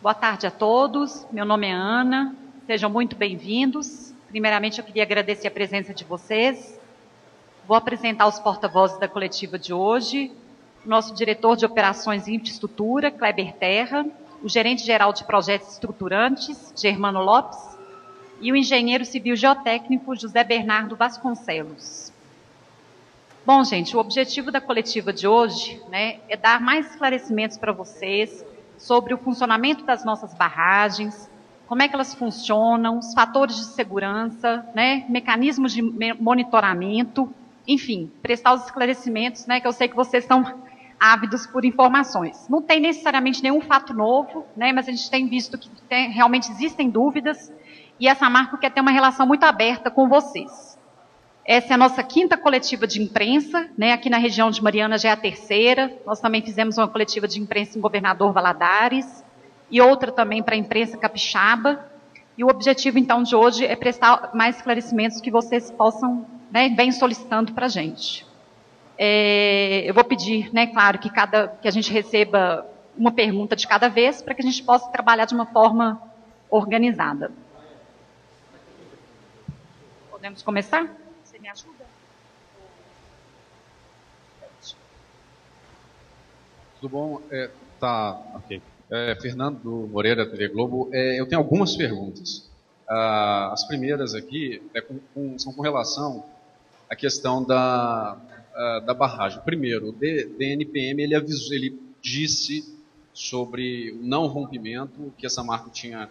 Boa tarde a todos, meu nome é Ana, sejam muito bem-vindos. Primeiramente, eu queria agradecer a presença de vocês. Vou apresentar os porta-vozes da coletiva de hoje, nosso diretor de Operações e Infraestrutura, Kleber Terra, o gerente-geral de Projetos Estruturantes, Germano Lopes, e o engenheiro civil geotécnico, José Bernardo Vasconcelos. Bom, gente, o objetivo da coletiva de hoje, é dar mais esclarecimentos para vocês sobre o funcionamento das nossas barragens, como é que elas funcionam, os fatores de segurança, mecanismos de monitoramento, enfim, prestar os esclarecimentos, que eu sei que vocês estão ávidos por informações. Não tem necessariamente nenhum fato novo, mas a gente tem visto que realmente existem dúvidas e a Samarco quer ter uma relação muito aberta com vocês. Essa é a nossa 5ª coletiva de imprensa, aqui na região de Mariana já é a 3ª, nós também fizemos uma coletiva de imprensa em Governador Valadares, e outra também para a imprensa capixaba, e o objetivo, então, de hoje é prestar mais esclarecimentos que vocês possam, bem solicitando para a gente. Eu vou pedir, claro, que a gente receba uma pergunta de cada vez, para que a gente possa trabalhar de uma forma organizada. Podemos começar? Você me ajuda? Tudo bom? Tá, ok. Fernando Moreira, TV Globo. Eu tenho algumas perguntas. As primeiras aqui são com relação à questão da barragem. Primeiro, o DNPM ele disse sobre o não rompimento que essa marca tinha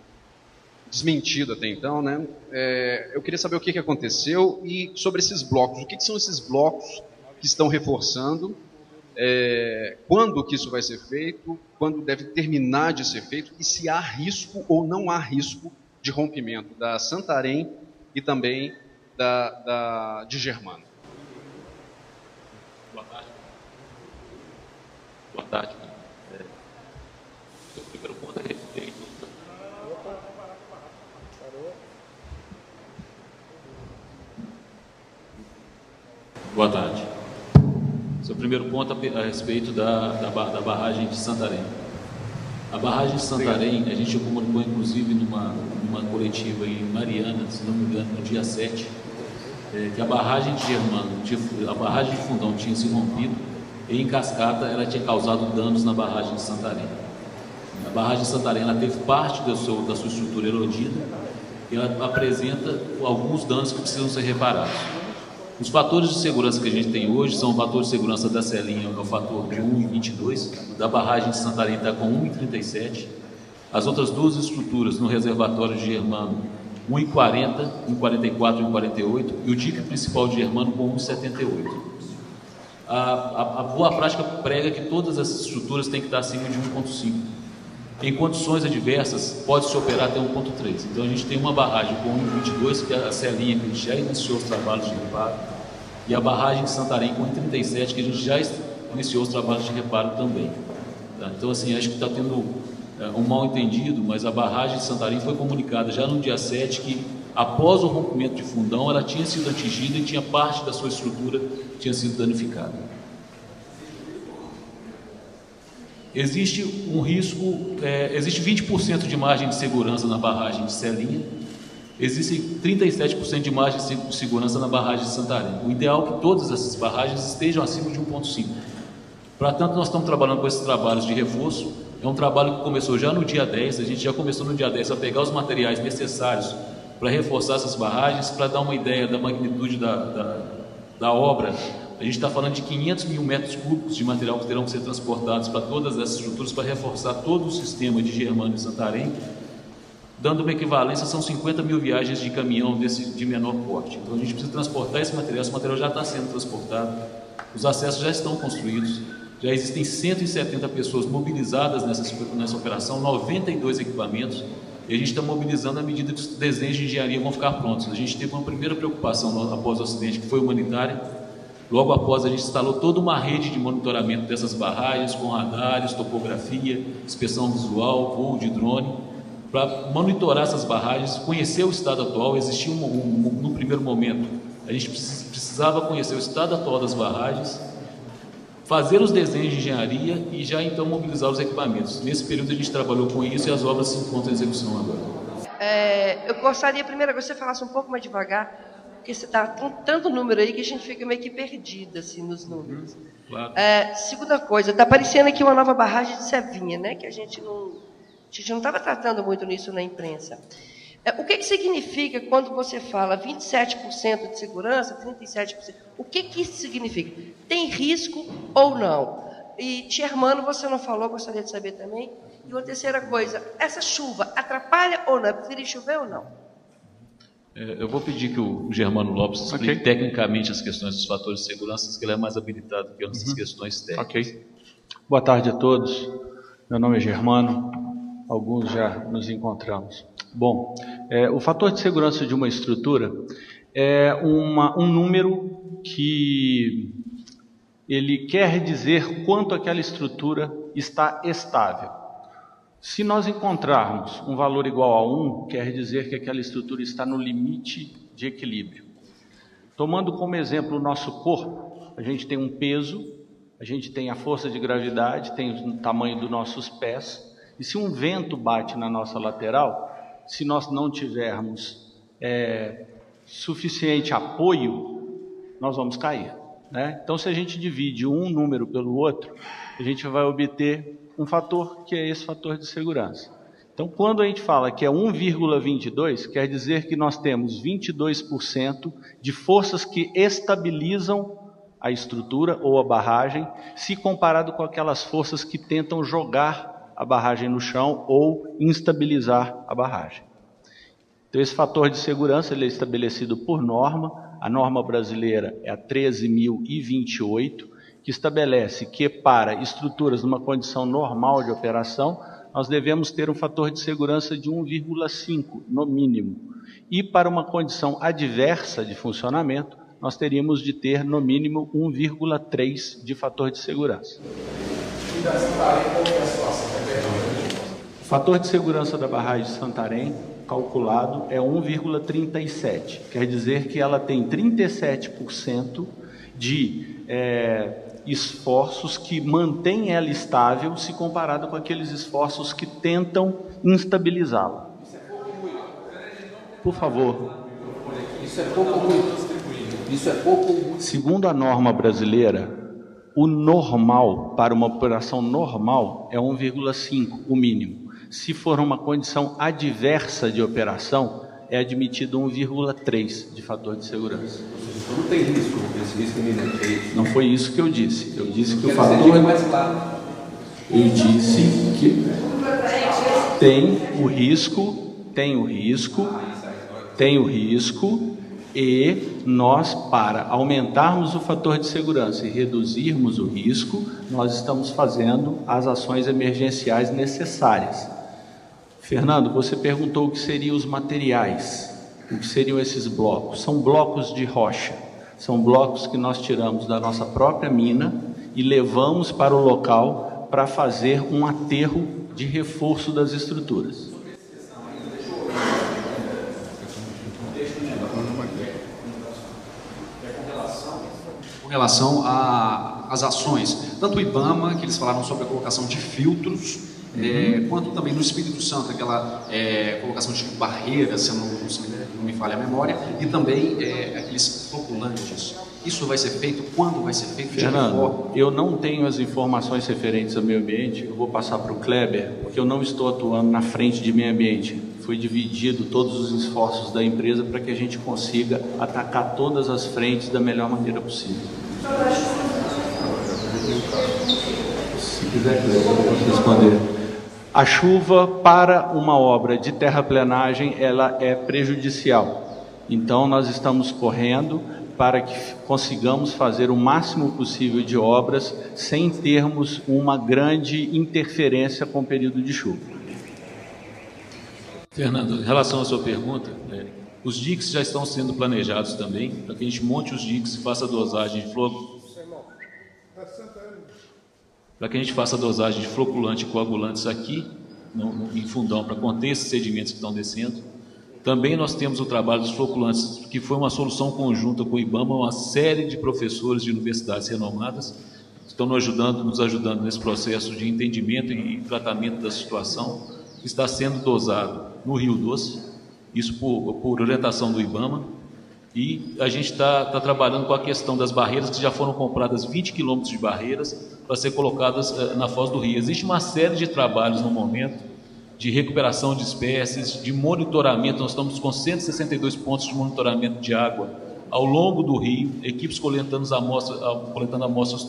desmentido até então, eu queria saber o que aconteceu e sobre esses blocos. O que são esses blocos que estão reforçando? Quando que isso vai ser feito? Quando deve terminar de ser feito? E se há risco ou não há risco de rompimento da Santarém e também de Germano? Boa tarde. Boa tarde. O primeiro ponto é respeito. Boa tarde. Seu primeiro ponto a respeito da barragem de Santarém. A barragem de Santarém, a gente comunicou inclusive numa coletiva em Mariana, se não me engano, no dia 7, que a barragem de Germano, a barragem de Fundão tinha se rompido e em cascata ela tinha causado danos na barragem de Santarém. A barragem de Santarém ela teve parte da sua estrutura erodida e ela apresenta alguns danos que precisam ser reparados. Os fatores de segurança que a gente tem hoje são o fator de segurança da Celinha, é o fator de 1,22, da barragem de Santarém está com 1,37, as outras duas estruturas no reservatório de Germano, 1,40, 1,44 e 1,48, e o dique principal de Germano com 1,78. A boa prática prega que todas as estruturas têm que estar acima de 1,5. Em condições adversas, pode-se operar até 1,3. Então, a gente tem uma barragem com 1,22, que é a Celinha, que a gente já iniciou os trabalhos de reparo, e a barragem de Santarém com 1,37, que a gente já iniciou os trabalhos de reparo também. Tá? Então, assim, acho que está tendo um mal-entendido, mas a barragem de Santarém foi comunicada já no dia 7 que, após o rompimento de Fundão, ela tinha sido atingida e tinha parte da sua estrutura que tinha sido danificada. Existe um risco, existe 20% de margem de segurança na barragem de Celinha, existe 37% de margem de segurança na barragem de Santarém. O ideal é que todas essas barragens estejam acima de 1,5. Portanto, nós estamos trabalhando com esses trabalhos de reforço. É um trabalho que começou já no dia 10, a gente já começou no dia 10 a pegar os materiais necessários para reforçar essas barragens, para dar uma ideia da magnitude da obra. A gente está falando de 500 mil metros cúbicos de material que terão que ser transportados para todas essas estruturas para reforçar todo o sistema de Germano e Santarém, dando uma equivalência, são 50 mil viagens de caminhão de menor porte. Então a gente precisa transportar esse material já está sendo transportado, os acessos já estão construídos, já existem 170 pessoas mobilizadas nessa operação, 92 equipamentos, e a gente está mobilizando à medida que os desenhos de engenharia vão ficar prontos. A gente teve uma primeira preocupação após o acidente, que foi humanitária. Logo após, a gente instalou toda uma rede de monitoramento dessas barragens, com radares, topografia, inspeção visual, voo de drone, para monitorar essas barragens, conhecer o estado atual. Existia no primeiro momento, a gente precisava conhecer o estado atual das barragens, fazer os desenhos de engenharia e já então mobilizar os equipamentos. Nesse período a gente trabalhou com isso e as obras se encontram em execução agora. Eu gostaria, primeiro, que você falasse um pouco mais devagar, porque você está com tanto número aí que a gente fica meio que perdido assim, nos números. Claro. Segunda coisa, está aparecendo aqui uma nova barragem de Cevinha, né, que a gente não estava tratando muito nisso na imprensa. O que significa quando você fala 27% de segurança, 37%? O que isso significa? Tem risco ou não? E, Germano, você não falou, gostaria de saber também. E uma terceira coisa, essa chuva atrapalha ou não? É preferir chover ou não? Eu vou pedir que o Germano Lopes explique tecnicamente as questões dos fatores de segurança, que ele é mais habilitado que eu nessas questões técnicas. Boa tarde a todos. Meu nome é Germano. Alguns já nos encontramos. Bom, o fator de segurança de uma estrutura é um número que ele quer dizer quanto aquela estrutura está estável. Se nós encontrarmos um valor igual a 1, quer dizer que aquela estrutura está no limite de equilíbrio. Tomando como exemplo o nosso corpo, a gente tem um peso, a gente tem a força de gravidade, tem o tamanho dos nossos pés, e se um vento bate na nossa lateral, se nós não tivermos suficiente apoio, nós vamos cair, né? Então, se a gente divide um número pelo outro, a gente vai obter um fator que é esse fator de segurança. Então, quando a gente fala que é 1,22, quer dizer que nós temos 22% de forças que estabilizam a estrutura ou a barragem, se comparado com aquelas forças que tentam jogar a barragem no chão ou instabilizar a barragem. Então, esse fator de segurança ele é estabelecido por norma. A norma brasileira é a 13.028, que estabelece que para estruturas numa condição normal de operação, nós devemos ter um fator de segurança de 1,5 no mínimo. E para uma condição adversa de funcionamento, nós teríamos de ter no mínimo 1,3 de fator de segurança. O fator de segurança da barragem de Santarém, calculado, é 1,37. Quer dizer que ela tem 37% de esforços que mantêm ela estável se comparado com aqueles esforços que tentam instabilizá-la. Por favor. Isso é pouco ou muito? Isso é pouco ou muito? Segundo a norma brasileira, o normal, para uma operação normal, é 1,5, o mínimo. Se for uma condição adversa de operação, é admitido 1,3 de fator de segurança. Não tem risco, esse risco iminente, é isso? Não foi isso que eu disse. Eu disse que o fator... mais claro. Eu disse que tem o risco, e nós, para aumentarmos o fator de segurança e reduzirmos o risco, nós estamos fazendo as ações emergenciais necessárias. Fernando, você perguntou o que seriam os materiais, o que seriam esses blocos. São blocos de rocha, são blocos que nós tiramos da nossa própria mina e levamos para o local para fazer um aterro de reforço das estruturas. Com relação às ações, tanto o IBAMA, que eles falaram sobre a colocação de filtros, quanto também no Espírito Santo, aquela colocação de barreiras, se não me falha a memória, e também aqueles floculantes. Isso vai ser feito? Quando vai ser feito? Fernando, eu não tenho as informações referentes ao meio ambiente, eu vou passar para o Kleber, porque eu não estou atuando na frente de meio ambiente. Foi dividido todos os esforços da empresa para que a gente consiga atacar todas as frentes da melhor maneira possível. Se quiser, Kleber, eu posso responder. A chuva para uma obra de terraplenagem, ela é prejudicial. Então, nós estamos correndo para que consigamos fazer o máximo possível de obras sem termos uma grande interferência com o período de chuva. Fernando, em relação à sua pergunta, os diques já estão sendo planejados também, para que a gente monte os diques e faça a dosagem de para que a gente faça a dosagem de floculante e coagulantes aqui, em fundão, para conter esses sedimentos que estão descendo. Também nós temos o trabalho dos floculantes, que foi uma solução conjunta com o IBAMA, uma série de professores de universidades renomadas, estão nos ajudando nesse processo de entendimento e tratamento da situação, que está sendo dosado no Rio Doce, isso por orientação do IBAMA, e a gente está trabalhando com a questão das barreiras, que já foram compradas 20 quilômetros de barreiras para ser colocadas na foz do rio. Existe uma série de trabalhos no momento, de recuperação de espécies, de monitoramento. Nós estamos com 162 pontos de monitoramento de água ao longo do rio, equipes coletando amostras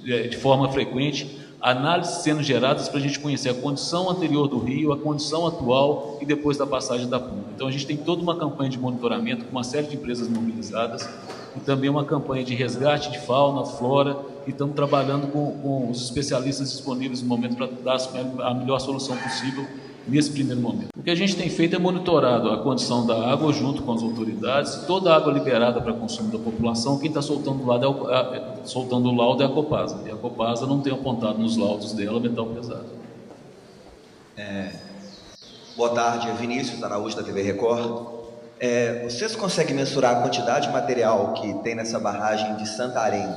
de forma frequente, análises sendo geradas para a gente conhecer a condição anterior do rio, a condição atual e depois da passagem da pumpa. Então a gente tem toda uma campanha de monitoramento com uma série de empresas mobilizadas e também uma campanha de resgate de fauna, flora, e estamos trabalhando com os especialistas disponíveis no momento para dar a melhor solução possível nesse primeiro momento. O que a gente tem feito é monitorado a condição da água junto com as autoridades. Toda a água liberada para consumo da população, quem está soltando o laudo é a Copasa. E a Copasa não tem apontado nos laudos dela metal pesado. Boa tarde, Vinícius Araújo da TV Record. Vocês conseguem mensurar a quantidade de material que tem nessa barragem de Santarém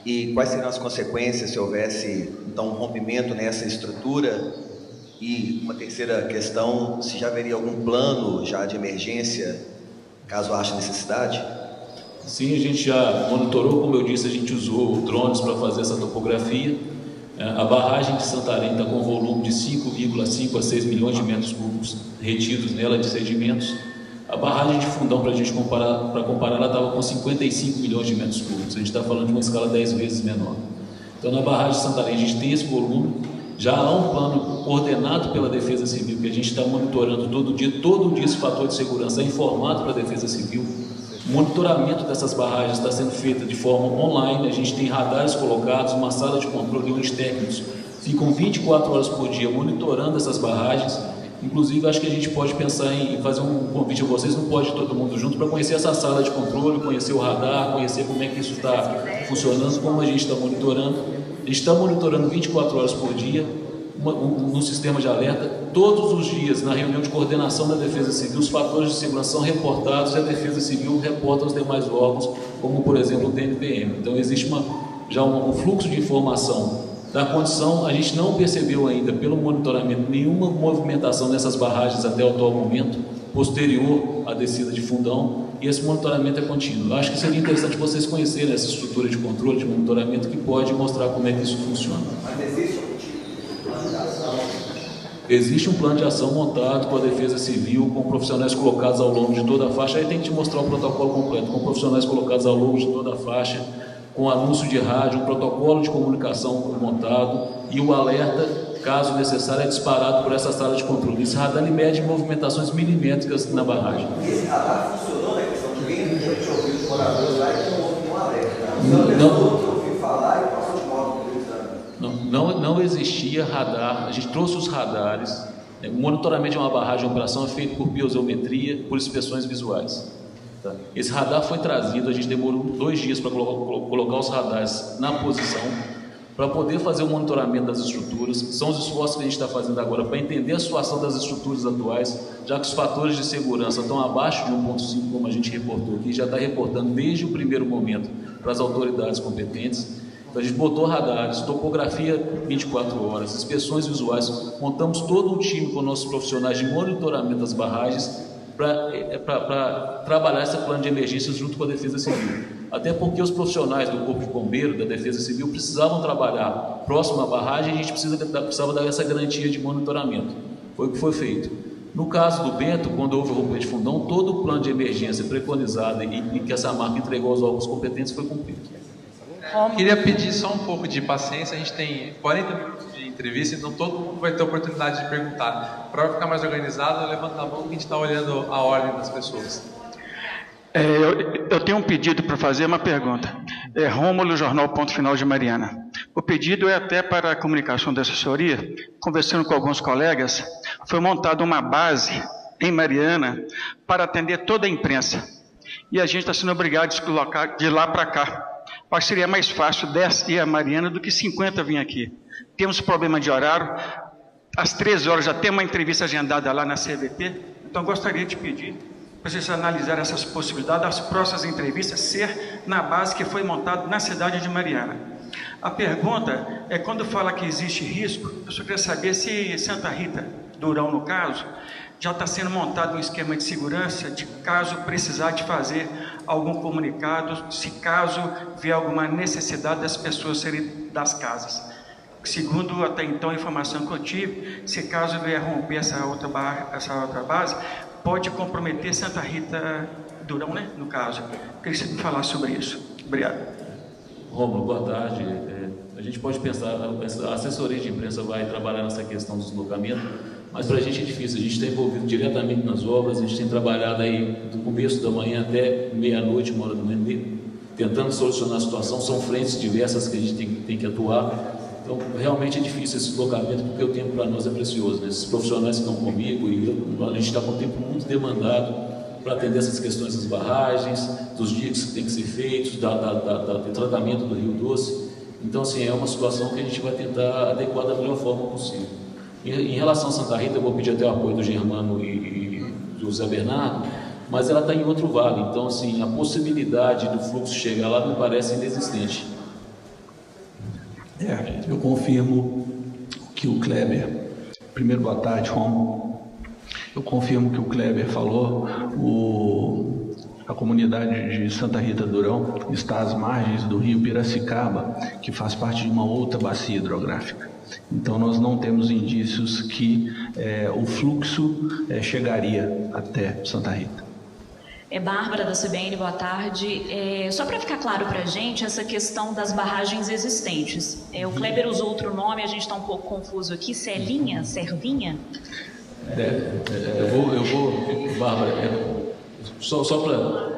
e quais seriam as consequências se houvesse então um rompimento nessa estrutura? E uma terceira questão, se já haveria algum plano já de emergência, caso haja necessidade? Sim, a gente já monitorou, como eu disse, a gente usou drones para fazer essa topografia. A barragem de Santarém está com um volume de 5,5 a 6 milhões de metros cúbicos retidos nela de sedimentos. A barragem de Fundão, para comparar, ela estava com 55 milhões de metros cúbicos. A gente está falando de uma escala 10 vezes menor. Então, na barragem de Santarém, a gente tem esse volume. Já há um plano coordenado pela Defesa Civil, que a gente está monitorando todo dia esse fator de segurança é informado para a Defesa Civil. O monitoramento dessas barragens está sendo feito de forma online, a gente tem radares colocados, uma sala de controle onde os técnicos ficam 24 horas por dia monitorando essas barragens. Inclusive, acho que a gente pode pensar em fazer um convite a vocês, não pode todo mundo junto, para conhecer essa sala de controle, conhecer o radar, conhecer como é que isso está funcionando, como a gente está monitorando. A gente está monitorando 24 horas por dia, no sistema de alerta. Todos os dias, na reunião de coordenação da Defesa Civil, os fatores de segurança são reportados e a Defesa Civil reporta aos demais órgãos, como, por exemplo, o DNPM. Então, existe já um fluxo de informação da condição. A gente não percebeu ainda, pelo monitoramento, nenhuma movimentação nessas barragens até o atual momento, posterior à descida de Fundão, e esse monitoramento é contínuo. Eu acho que seria interessante vocês conhecerem essa estrutura de controle, de monitoramento, que pode mostrar como é que isso funciona. Mas existe um tipo de plano de ação? Existe um plano de ação montado com a Defesa Civil, com profissionais colocados ao longo de toda a faixa. Aí tem que te mostrar o protocolo completo, com profissionais colocados ao longo de toda a faixa, com anúncio de rádio, um protocolo de comunicação montado e o alerta, caso necessário, é disparado por essa sala de controle. Esse radar mede movimentações milimétricas na barragem. Esse radar funcionou na questão de venda? A gente ouviu os moradores lá e não houve nenhum alerta. Não. Que ouviu falar e passou de modo utilizando. Não existia radar. A gente trouxe os radares. O monitoramento de uma barragem de operação é feito por piezometria, por inspeções visuais. Esse radar foi trazido, a gente demorou 2 dias para colocar os radares na posição, para poder fazer o monitoramento das estruturas. São os esforços que a gente está fazendo agora para entender a situação das estruturas atuais, já que os fatores de segurança estão abaixo de 1,5, como a gente reportou aqui, já está reportando desde o primeiro momento para as autoridades competentes. Então a gente botou radares, topografia 24 horas, inspeções visuais, montamos todo um time com nossos profissionais de monitoramento das barragens, para trabalhar esse plano de emergências junto com a Defesa Civil. Até porque os profissionais do Corpo de Bombeiro, da Defesa Civil, precisavam trabalhar próximo à barragem e a gente precisava dar essa garantia de monitoramento. Foi o que foi feito. No caso do Bento, quando houve o rompimento de Fundão, todo o plano de emergência preconizado e que essa marca entregou aos órgãos competentes foi cumprido. Queria pedir só um pouco de paciência, a gente tem 40 minutos de entrevista, então todo mundo vai ter a oportunidade de perguntar. Para ficar mais organizado, levanta a mão que a gente está olhando a ordem das pessoas. Eu tenho um pedido para fazer, uma pergunta. Rômulo, Jornal Ponto Final de Mariana. O pedido é até para a comunicação da assessoria. Conversando com alguns colegas, foi montada uma base em Mariana para atender toda a imprensa. E a gente está sendo obrigado a deslocar de lá para cá. Acho que seria mais fácil 10 ir a Mariana do que 50 vir aqui. Temos problema de horário. Às 13 horas já tem uma entrevista agendada lá na CVP. Então, gostaria de pedir para vocês analisarem essas possibilidades das próximas entrevistas ser na base que foi montada na cidade de Mariana. A pergunta é, quando fala que existe risco, eu só queria saber se Santa Rita, Durão no caso, já está sendo montado um esquema de segurança de caso precisar de fazer algum comunicado, se caso vier alguma necessidade das pessoas saírem das casas. Segundo até então a informação que eu tive, se caso vier romper essa outra base, pode comprometer Santa Rita Durão, né, no caso. Queria que você me falasse sobre isso. Obrigado. Rômulo, boa tarde. A gente pode pensar, a assessoria de imprensa vai trabalhar nessa questão do deslocamento, mas para a gente é difícil, a gente está envolvido diretamente nas obras, a gente tem trabalhado aí do começo da manhã até meia-noite, 1h, tentando solucionar a situação, são frentes diversas que a gente tem que atuar, então realmente é difícil esse deslocamento, porque o tempo para nós é precioso, né? Esses profissionais que estão comigo e a gente está com o tempo muito demandado para atender essas questões das barragens, dos diques que tem que ser feitos, do tratamento do Rio Doce. Então, assim, é uma situação que a gente vai tentar adequar da melhor forma possível. Em relação a Santa Rita, eu vou pedir até o apoio do Germano e do Zé Bernardo, mas ela está em outro vale, então, assim, a possibilidade do fluxo chegar lá me parece inexistente. Eu confirmo que o Kleber... Primeiro, boa tarde, Romulo. Eu confirmo que o Kleber falou, a comunidade de Santa Rita Durão está às margens do rio Piracicaba, que faz parte de uma outra bacia hidrográfica. Então, nós não temos indícios que o fluxo chegaria até Santa Rita. Bárbara da CBN, boa tarde. Só para ficar claro para a gente, essa questão das barragens existentes. O Kleber usou outro nome, a gente está um pouco confuso aqui. Celinha? Servinha? Eu vou, Bárbara, só para...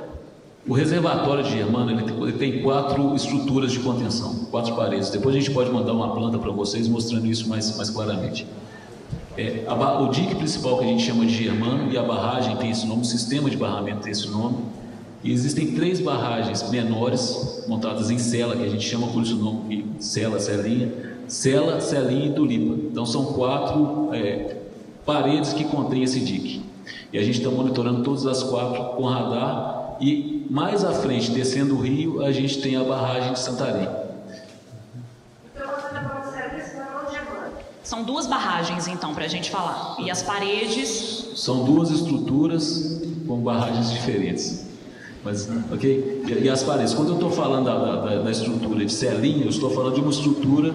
O reservatório de Germano, ele tem 4 estruturas de contenção, 4 paredes. Depois a gente pode mandar uma planta para vocês mostrando isso mais claramente. O dique principal que a gente chama de Germano e a barragem tem esse nome, o sistema de barramento tem esse nome. E existem 3 barragens menores montadas em cela, que a gente chama por isso o nome cela, celinha, e tulipa. Então são 4 paredes que contêm esse dique. E a gente está monitorando todas as 4 com radar. E mais à frente, descendo o rio, a gente tem a barragem de Santarém. São 2 barragens, então, para a gente falar. E as paredes? São 2 estruturas com barragens diferentes. Mas, ok? E as paredes? Quando eu estou falando da estrutura de Celinha, eu estou falando de uma estrutura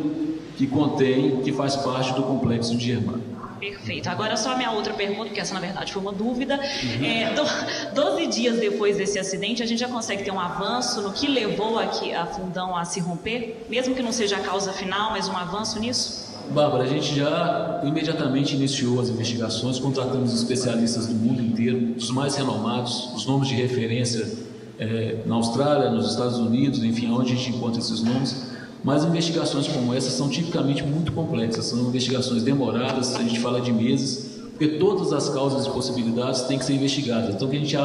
que faz parte do complexo de Germano. Perfeito. Agora só a minha outra pergunta, porque essa na verdade foi uma dúvida. 12 dias depois desse acidente, a gente já consegue ter um avanço no que levou a Fundão a se romper? Mesmo que não seja a causa final, mas um avanço nisso? Bárbara, a gente já imediatamente iniciou as investigações, contratamos especialistas do mundo inteiro, os mais renomados, os nomes de referência na Austrália, nos Estados Unidos, enfim, onde a gente encontra esses nomes. Mas investigações como essa são tipicamente muito complexas, são investigações demoradas, a gente fala de meses, porque todas as causas e possibilidades têm que ser investigadas. Então o que a gente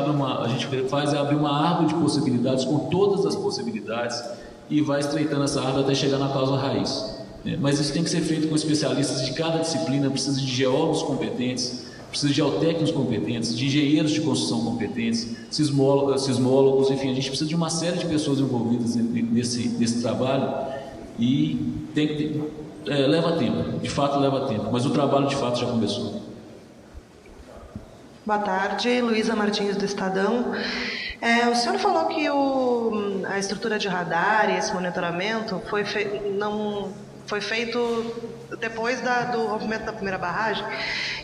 faz é abrir uma árvore de possibilidades com todas as possibilidades e vai estreitando essa árvore até chegar na causa raiz. Mas isso tem que ser feito com especialistas de cada disciplina, precisa de geólogos competentes, precisa de geotécnicos competentes, de engenheiros de construção competentes, sismólogos, enfim, a gente precisa de uma série de pessoas envolvidas nesse trabalho. E leva tempo, de fato leva tempo, mas o trabalho de fato já começou. Boa tarde, Luísa Martins do Estadão. O senhor falou que a estrutura de radar e esse monitoramento foi feito depois do rompimento da primeira barragem.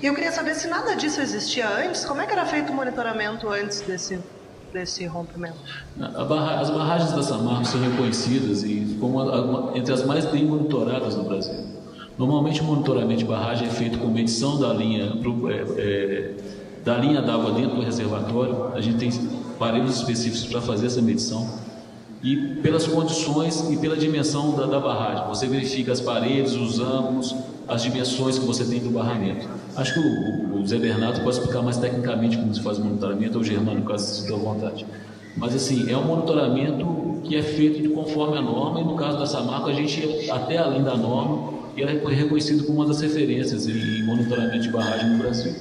E eu queria saber se nada disso existia antes, como é que era feito o monitoramento antes desse rompimento? As barragens da Samarco são reconhecidas e como entre as mais bem monitoradas no Brasil. Normalmente o monitoramento de barragem é feito com medição da linha d'água dentro do reservatório. A gente tem aparelhos específicos para fazer essa medição. E pelas condições e pela dimensão da barragem. Você verifica as paredes, os ângulos, as dimensões que você tem do barramento. Acho que o Zé Bernardo pode explicar mais tecnicamente como se faz o monitoramento, ou o Germano, caso se sinta à vontade. Mas, assim, é um monitoramento que é feito conforme a norma, e no caso da Samarco, a gente ia até além da norma, e ela é reconhecido como uma das referências em monitoramento de barragem no Brasil.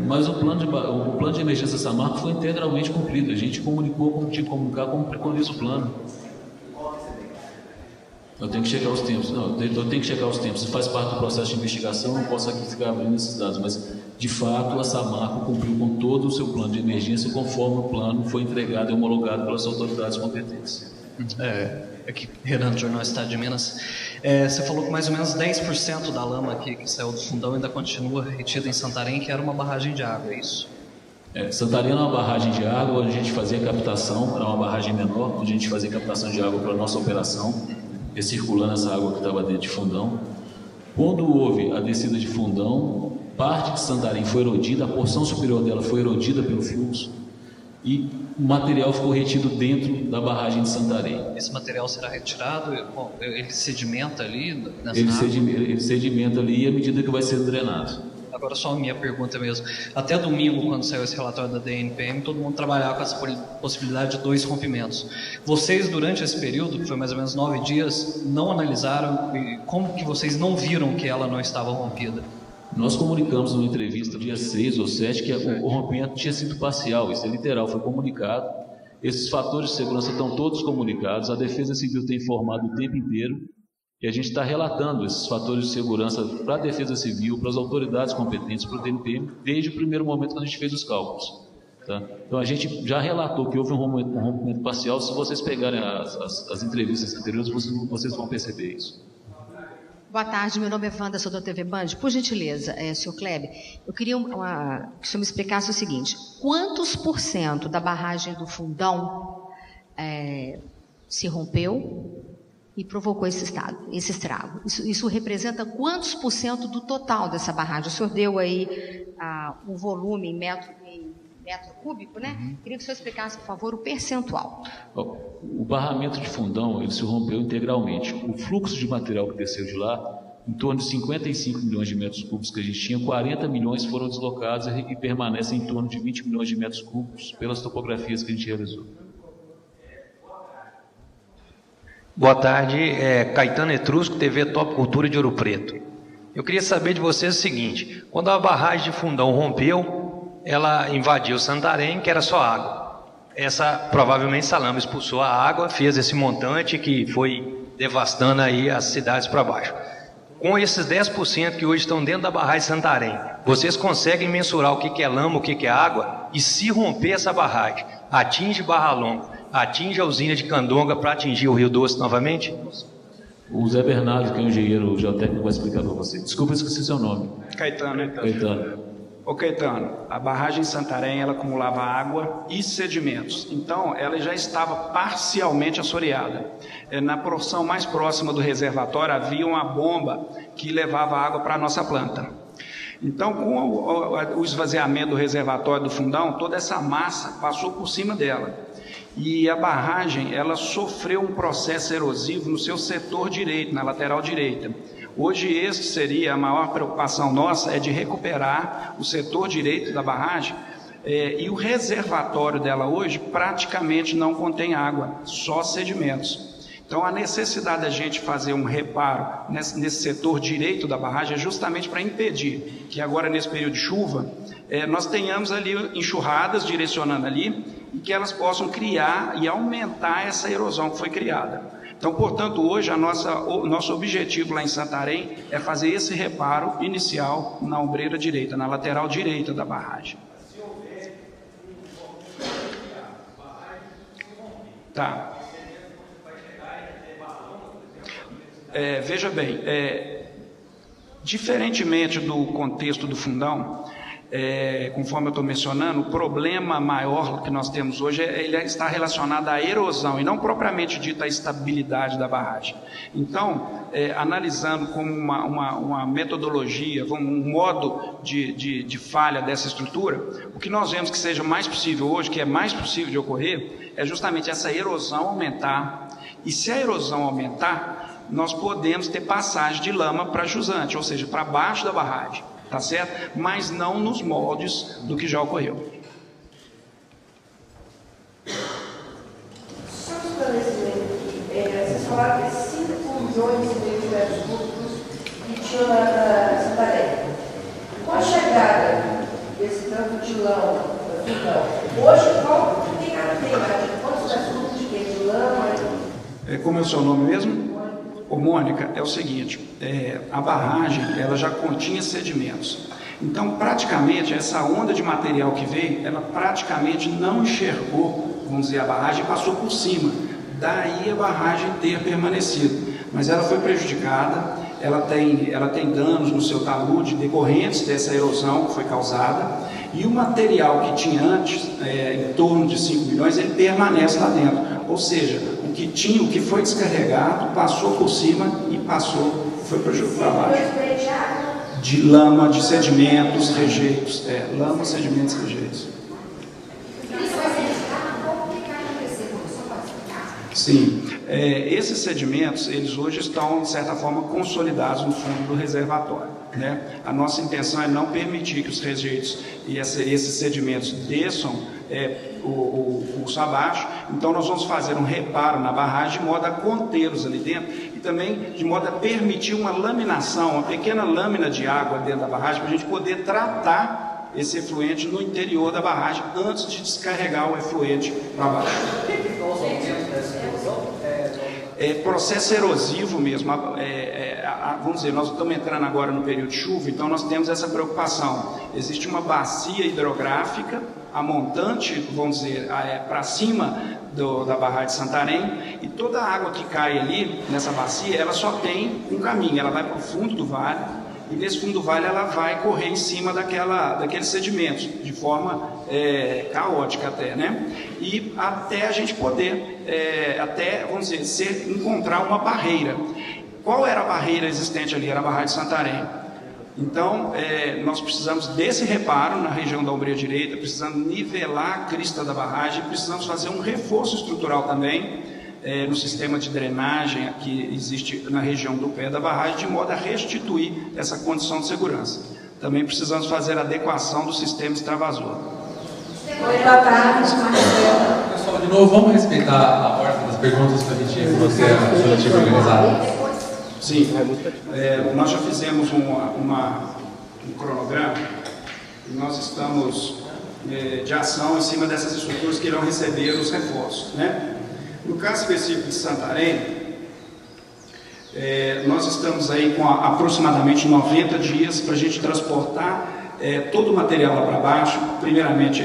Mas o plano de emergência Samarco foi integralmente cumprido. A gente comunicou como tinha que comunicar, como preconiza o plano. Eu tenho que checar os tempos. Não, eu tenho que checar os tempos. Isso faz parte do processo de investigação, não posso aqui ficar abrindo esses dados. Mas, de fato, a Samarco cumpriu com todo o seu plano de emergência conforme o plano foi entregado e homologado pelas autoridades competentes. Aqui, Renan, do Jornal Estado de Minas. Você falou que mais ou menos 10% da lama que saiu do fundão ainda continua retida em Santarém, que era uma barragem de água, é isso? Santarém era uma barragem de água, onde a gente fazia captação, era uma barragem menor, onde a gente fazia captação de água para a nossa operação, recirculando essa água que estava dentro de fundão. Quando houve a descida de fundão, parte de Santarém foi erodida, a porção superior dela foi erodida pelo fluxo e o material ficou retido dentro da barragem de Santarém. Esse material será retirado? Bom, ele sedimenta ali? Ele sedimenta ali à medida que vai ser drenado. Agora só a minha pergunta mesmo. Até domingo, quando saiu esse relatório da DNPM, todo mundo trabalhava com essa possibilidade de 2 rompimentos. Vocês, durante esse período, que foi mais ou menos 9 dias, não analisaram como que vocês não viram que ela não estava rompida? Nós comunicamos numa entrevista dia 6 ou 7 que o rompimento tinha sido parcial, isso é literal, foi comunicado. Esses fatores de segurança estão todos comunicados, a Defesa Civil tem informado o tempo inteiro e a gente está relatando esses fatores de segurança para a Defesa Civil, para as autoridades competentes, para o DNPM, desde o primeiro momento que a gente fez os cálculos. Tá? Então a gente já relatou que houve um rompimento parcial, se vocês pegarem as entrevistas anteriores, vocês vão perceber isso. Boa tarde, meu nome é Wanda, sou da TV Band. Por gentileza, senhor Kleber, eu queria que o senhor me explicasse o seguinte: quantos % da barragem do Fundão se rompeu e provocou esse estrago? Isso representa quantos % do total dessa barragem? O senhor deu aí o volume em metro cúbico, né? Queria que o senhor explicasse, por favor, o percentual. O barramento de Fundão, ele se rompeu integralmente. O fluxo de material que desceu de lá, em torno de 55 milhões de metros cúbicos que a gente tinha, 40 milhões foram deslocados e permanecem em torno de 20 milhões de metros cúbicos pelas topografias que a gente realizou. Boa tarde, Caetano Etrusco, TV Top Cultura de Ouro Preto. Eu queria saber de vocês o seguinte: quando a barragem de Fundão rompeu, ela invadiu Santarém, que era só água. Provavelmente Salama expulsou a água, fez esse montante que foi devastando aí as cidades para baixo. Com esses 10% que hoje estão dentro da barragem de Santarém, vocês conseguem mensurar o que é lama, o que é água? E se romper essa barragem, atinge Barra Longa, atinge a usina de Candonga para atingir o Rio Doce novamente? O Zé Bernardo, que é o engenheiro geotécnico, vai explicar para você. Desculpa, esqueci seu nome. Caetano. Ô Caetano, a barragem Santarém, ela acumulava água e sedimentos, então ela já estava parcialmente assoreada. Na porção mais próxima do reservatório havia uma bomba que levava água para a nossa planta. Então, com o esvaziamento do reservatório do Fundão, toda essa massa passou por cima dela. E a barragem, ela sofreu um processo erosivo no seu setor direito, na lateral direita. Hoje, esse seria a maior preocupação nossa, é de recuperar o setor direito da barragem, e o reservatório dela hoje praticamente não contém água, só sedimentos. Então, a necessidade da gente fazer um reparo nesse setor direito da barragem é justamente para impedir que agora, nesse período de chuva, nós tenhamos ali enxurradas direcionando ali e que elas possam criar e aumentar essa erosão que foi criada. Então, portanto, hoje o nosso objetivo lá em Santarém é fazer esse reparo inicial na ombreira direita, na lateral direita da barragem. Tá. Veja bem, diferentemente do contexto do Fundão, conforme eu estou mencionando, o problema maior que nós temos hoje ele está relacionado à erosão e não propriamente dita à estabilidade da barragem. Então, analisando como uma metodologia, um modo de falha dessa estrutura, o que nós vemos que seja mais possível hoje, que é mais possível de ocorrer, é justamente essa erosão aumentar. E se a erosão aumentar, nós podemos ter passagem de lama para jusante, ou seja, para baixo da barragem. Tá certo? Mas não nos moldes do que já ocorreu. Só um esclarecimento aqui. Vocês falaram que 5 milhões e meio de metros cúbicos que tinham na Santarém. Com a chegada desse de lama. Hoje, o que ela tem? Quantos açúcares de lama? Como é o seu nome mesmo? Ô, Mônica, é o seguinte, a barragem ela já continha sedimentos. Então, praticamente, essa onda de material que veio, ela praticamente não enxergou, vamos dizer, a barragem, passou por cima. Daí a barragem ter permanecido. Mas ela foi prejudicada, ela tem danos no seu talude decorrentes dessa erosão que foi causada, e o material que tinha antes, em torno de 5 milhões, ele permanece lá dentro. Ou seja, o que foi descarregado, passou por cima e foi para baixo. De lama, de sedimentos, rejeitos. Lama, sedimentos, rejeitos. Sim. Esses sedimentos, eles hoje estão, de certa forma, consolidados no fundo do reservatório, né? A nossa intenção é não permitir que os rejeitos e esses sedimentos desçam o curso abaixo. Então, nós vamos fazer um reparo na barragem de modo a contê-los ali dentro e também de modo a permitir uma laminação, uma pequena lâmina de água dentro da barragem para a gente poder tratar esse efluente no interior da barragem antes de descarregar o efluente para baixo. Processo erosivo mesmo, vamos dizer, nós estamos entrando agora no período de chuva, então nós temos essa preocupação. Existe uma bacia hidrográfica, a montante, vamos dizer, para cima da barragem de Santarém, e toda a água que cai ali, nessa bacia, ela só tem um caminho, ela vai para o fundo do vale, e nesse fundo do vale ela vai correr em cima daqueles sedimentos, de forma caótica até, né? E até a gente poder, vamos dizer, encontrar uma barreira. Qual era a barreira existente ali? Era a barragem de Santarém. Então, nós precisamos desse reparo na região da ombreira direita, precisamos nivelar a crista da barragem, precisamos fazer um reforço estrutural também, no sistema de drenagem que existe na região do pé da barragem, de modo a restituir essa condição de segurança. Também precisamos fazer a adequação do sistema extravasor. Oi, boa tarde, Marcelo. Pessoal, de novo, vamos respeitar a ordem das perguntas para a gente manter a seletiva organizada. Sim, nós já fizemos um cronograma e nós estamos de ação em cima dessas estruturas que irão receber os reforços, né? No caso específico de Santarém, nós estamos aí com aproximadamente 90 dias para a gente transportar todo o material lá para baixo. Primeiramente,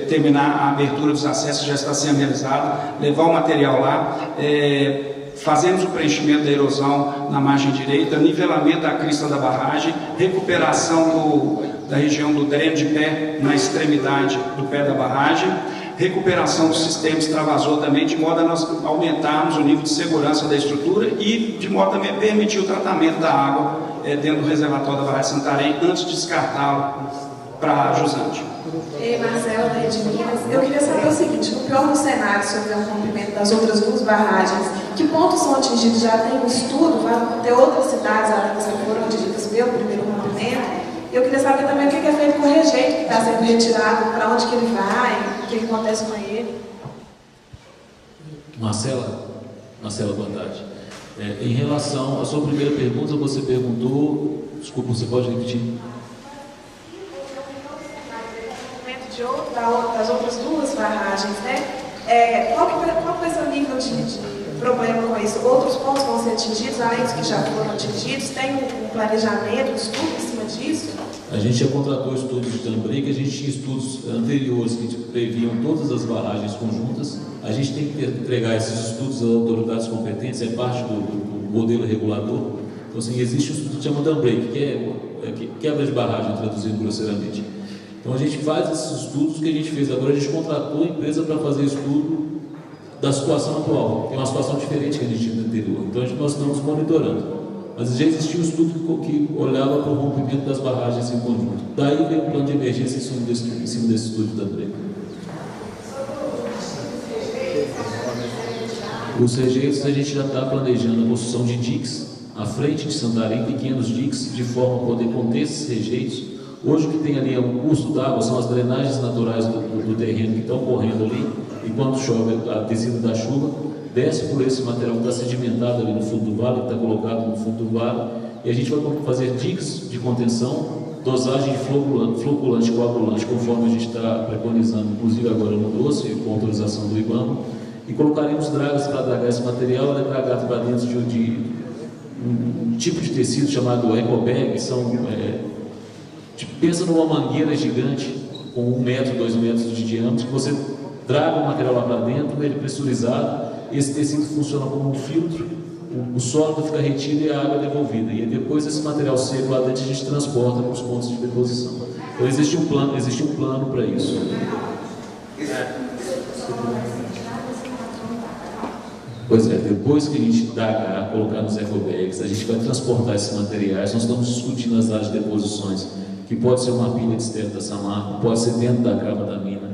terminar a abertura dos acessos, já está sendo realizada, levar o material lá, fazemos o preenchimento da erosão na margem direita, nivelamento da crista da barragem, recuperação da região do dreno de pé na extremidade do pé da barragem, recuperação do sistema extravasor também, de modo a nós aumentarmos o nível de segurança da estrutura e de modo também a permitir o tratamento da água dentro do reservatório da barragem de Santarém antes de descartá-la para jusante. Ei, Marcelo, da Rede Minas, eu queria saber o seguinte: no pior dos cenários, se houver um rompimento das outras duas barragens, que pontos são atingidos? Já tem um estudo, vai ter outras cidades além dessa que foram atingidas pelo primeiro rompimento? Eu queria saber também o que é feito com o rejeito que está sendo retirado, para onde que ele vai, o que acontece com ele. Marcela, boa tarde. Em relação à sua primeira pergunta, você perguntou, desculpa, você pode repetir? Das outras duas barragens, né? Qual que vai ser o nível de problema com isso? Outros pontos vão ser atingidos, além dos que já foram atingidos? Tem um planejamento, um estudo em cima disso? A gente já contratou estudos de Tambrei, que a gente tinha estudos anteriores que previam todas as barragens conjuntas. A gente tem que entregar esses estudos às autoridades competentes, é parte do modelo regulador. Então, assim, existe um estudo que chama Tambrei, que é quebra de barragem, traduzindo grosseiramente. Então a gente faz esses estudos que a gente fez agora, a gente contratou a empresa para fazer estudo da situação atual. Tem uma situação diferente que a gente tinha no anterior, então nós estamos monitorando. Mas já existia um estudo que olhava para o rompimento das barragens em conjunto. Daí veio o plano de emergência em cima desse estudo da André. Os rejeitos, a gente já está planejando a construção de diques à frente de Santarém, pequenos diques, de forma a poder conter esses rejeitos. Hoje o que tem ali é um curso d'água, são as drenagens naturais do terreno que estão correndo ali, e quando chove a descida da chuva, desce por esse material que está sedimentado ali no fundo do vale, que está colocado no fundo do vale, e a gente vai fazer diques de contenção dosagem de floculante coagulante, conforme a gente está preconizando, inclusive agora no doce, com autorização do IBAMA, e colocaremos dragas para dragar esse material, ele é dragado para dentro de um tipo de tecido chamado ecobag, que são, pensa numa mangueira gigante, com 1 metro, 2 metros de diâmetro, que você draga o material lá para dentro, ele é pressurizado, esse tecido funciona como um filtro, o sólido fica retido e a água é devolvida. E depois esse material seco lá dentro a gente transporta para os pontos de deposição. Então existe um plano para isso. Pois é, depois que a gente dragar, colocar nos ecobags, a gente vai transportar esses materiais. Nós estamos discutindo as áreas de deposições, que pode ser uma pilha externa da Samarco, pode ser dentro da cava da mina.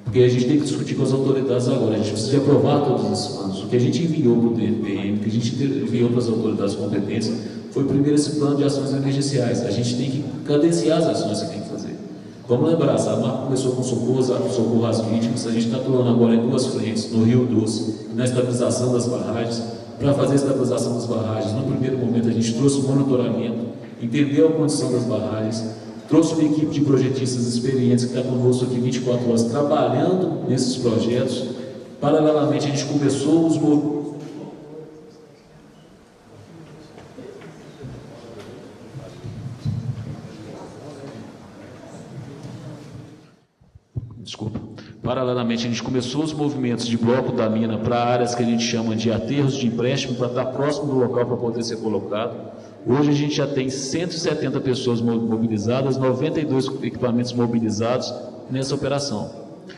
Porque a gente tem que discutir com as autoridades agora, a gente precisa aprovar todos esses planos. O que a gente enviou para o DNPM, o que a gente enviou para as autoridades competentes, foi primeiro esse plano de ações emergenciais. A gente tem que cadenciar as ações que tem que fazer. Vamos lembrar, a Samarco começou com socorro às vítimas, a gente está atuando agora em 2 frentes, no Rio Doce, na estabilização das barragens. Para fazer a estabilização das barragens, no primeiro momento a gente trouxe o monitoramento, entendeu a condição das barragens, trouxe uma equipe de projetistas experientes que está conosco aqui 24 horas trabalhando nesses projetos. Paralelamente, a gente começou os movimentos. Paralelamente, a gente começou os movimentos de bloco da mina para áreas que a gente chama de aterros de empréstimo, para estar próximo do local para poder ser colocado. Hoje a gente já tem 170 pessoas mobilizadas, 92 equipamentos mobilizados nessa operação.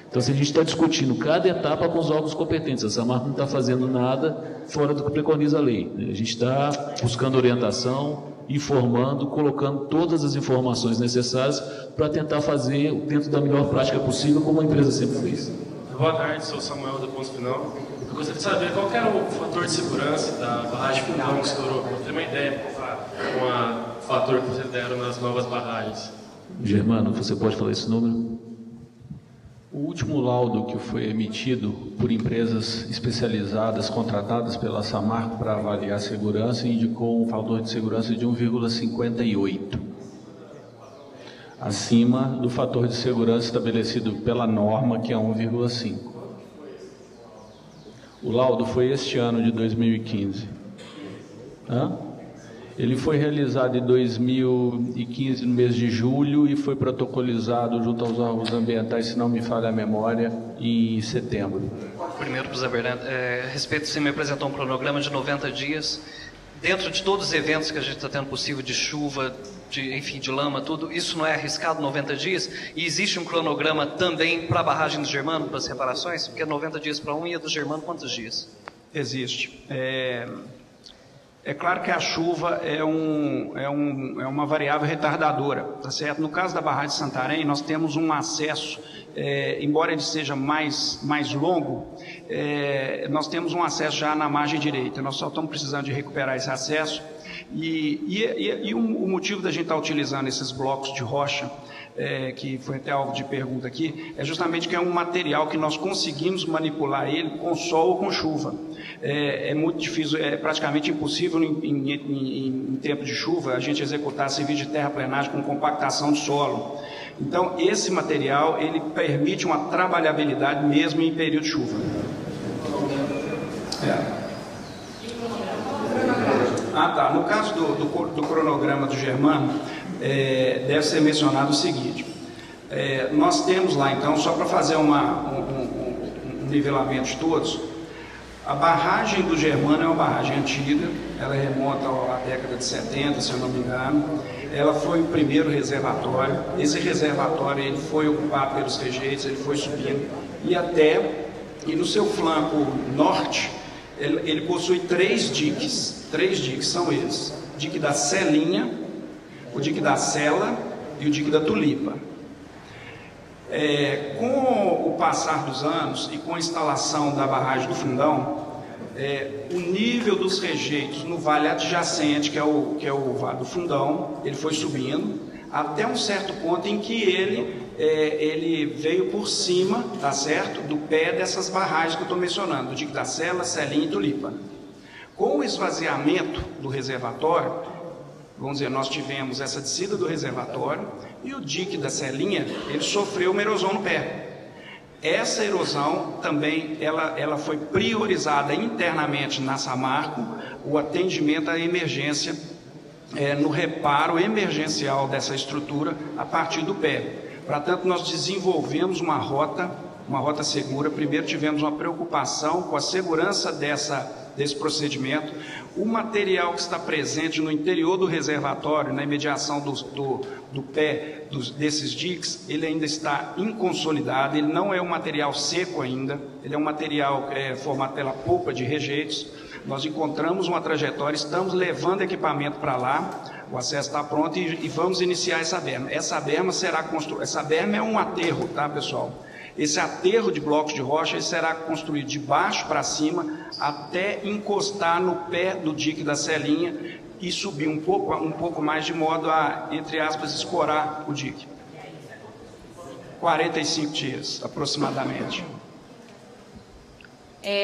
Então, se a gente está discutindo cada etapa com os órgãos competentes, a Samarco não está fazendo nada fora do que preconiza a lei. A gente está buscando orientação, informando, colocando todas as informações necessárias para tentar fazer dentro da melhor prática possível, como a empresa sempre fez. Boa tarde, sou Samuel da Ponto Final. Eu gostaria de saber qual era o fator de segurança da barragem Fundão que estourou. Eu tenho uma ideia com o fator que vocês deram nas novas barragens. Germano, você pode falar esse número? O último laudo que foi emitido por empresas especializadas contratadas pela Samarco para avaliar a segurança indicou um fator de segurança de 1,58, acima do fator de segurança estabelecido pela norma, que é 1,5. O laudo foi este ano de 2015. Ele foi realizado em 2015, no mês de julho, e foi protocolizado junto aos órgãos ambientais, se não me falha a memória, em setembro. Primeiro, para o Zé Bernardo, a respeito, você me apresentou um cronograma de 90 dias. Dentro de todos os eventos que a gente está tendo possível, de chuva, de lama, tudo, isso não é arriscado 90 dias? E existe um cronograma também para a barragem do Germano, para as reparações? Porque é 90 dias para um e a do Germano, quantos dias? Existe. É claro que a chuva é uma variável retardadora, tá certo? No caso da barragem de Santarém, nós temos um acesso, embora ele seja mais longo, nós temos um acesso já na margem direita. Nós só estamos precisando de recuperar esse acesso. E o motivo da gente estar utilizando esses blocos de rocha, que foi até alvo de pergunta aqui, é justamente que é um material que nós conseguimos manipular ele com sol ou com chuva. É muito difícil, é praticamente impossível em tempo de chuva a gente executar serviço de terraplenagem com compactação de solo. Então, esse material, ele permite uma trabalhabilidade mesmo em período de chuva. No caso do cronograma do Germano, deve ser mencionado o seguinte. Nós temos lá, então, só para fazer um nivelamento de todos, a barragem do Germano é uma barragem antiga, ela remonta à década de 70, se eu não me engano. Ela foi o primeiro reservatório. Esse reservatório ele foi ocupado pelos rejeitos, ele foi subindo e no seu flanco norte ele possui 3 diques. 3 diques são eles: o dique da Celinha, o dique da Sela e o dique da Tulipa. Com o passar dos anos e com a instalação da barragem do Fundão, o nível dos rejeitos no vale adjacente, que é o vale do Fundão, ele foi subindo até um certo ponto em que ele veio por cima, tá certo, do pé dessas barragens que eu estou mencionando, do dique da Sela, Celinha e Tulipa. Com o esvaziamento do reservatório, Vamos dizer, nós tivemos essa descida do reservatório e o dique da Celinha, ele sofreu uma erosão no pé. Essa erosão também, ela foi priorizada internamente na Samarco, o atendimento à emergência, no reparo emergencial dessa estrutura a partir do pé. Portanto, nós desenvolvemos uma rota segura. Primeiro tivemos uma preocupação com a segurança desse procedimento. O material que está presente no interior do reservatório, na imediação do pé desses diques, ele ainda está inconsolidado, ele não é um material seco ainda, ele é um material formado pela polpa de rejeitos. Nós encontramos uma trajetória, estamos levando equipamento para lá, o acesso está pronto e vamos iniciar essa berma. Essa berma é um aterro, tá, pessoal? Esse aterro de blocos de rocha ele será construído de baixo para cima até encostar no pé do dique da Celinha e subir um pouco mais de modo a, entre aspas, escorar o dique. 45 dias, aproximadamente.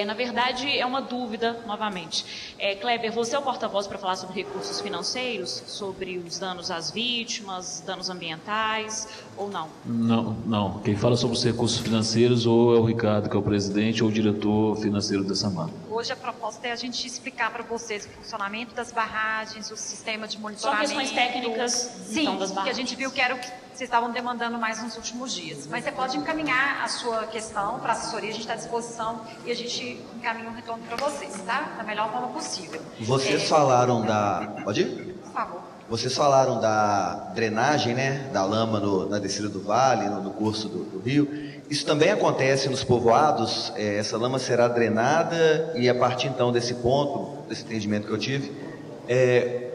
Na verdade, é uma dúvida, novamente. Kleber, você é o porta-voz para falar sobre recursos financeiros, sobre os danos às vítimas, danos ambientais, ou não? Não. Quem fala sobre os recursos financeiros ou é o Ricardo, que é o presidente, ou o diretor financeiro da Samarco. Hoje a proposta é a gente explicar para vocês o funcionamento das barragens, o sistema de monitoramento. Só questões técnicas, sim, então, das barragens. Que a gente viu que era o que vocês estavam demandando mais nos últimos dias. Mas você pode encaminhar a sua questão para a assessoria, a gente está à disposição e a gente encaminha um retorno para vocês, tá? Da melhor forma possível. Vocês falaram da... Pode ir? Por favor. Vocês falaram da drenagem, né? Da lama na descida do vale, no curso do rio. Isso também acontece nos povoados? Essa lama será drenada e a partir então desse ponto, desse entendimento que eu tive,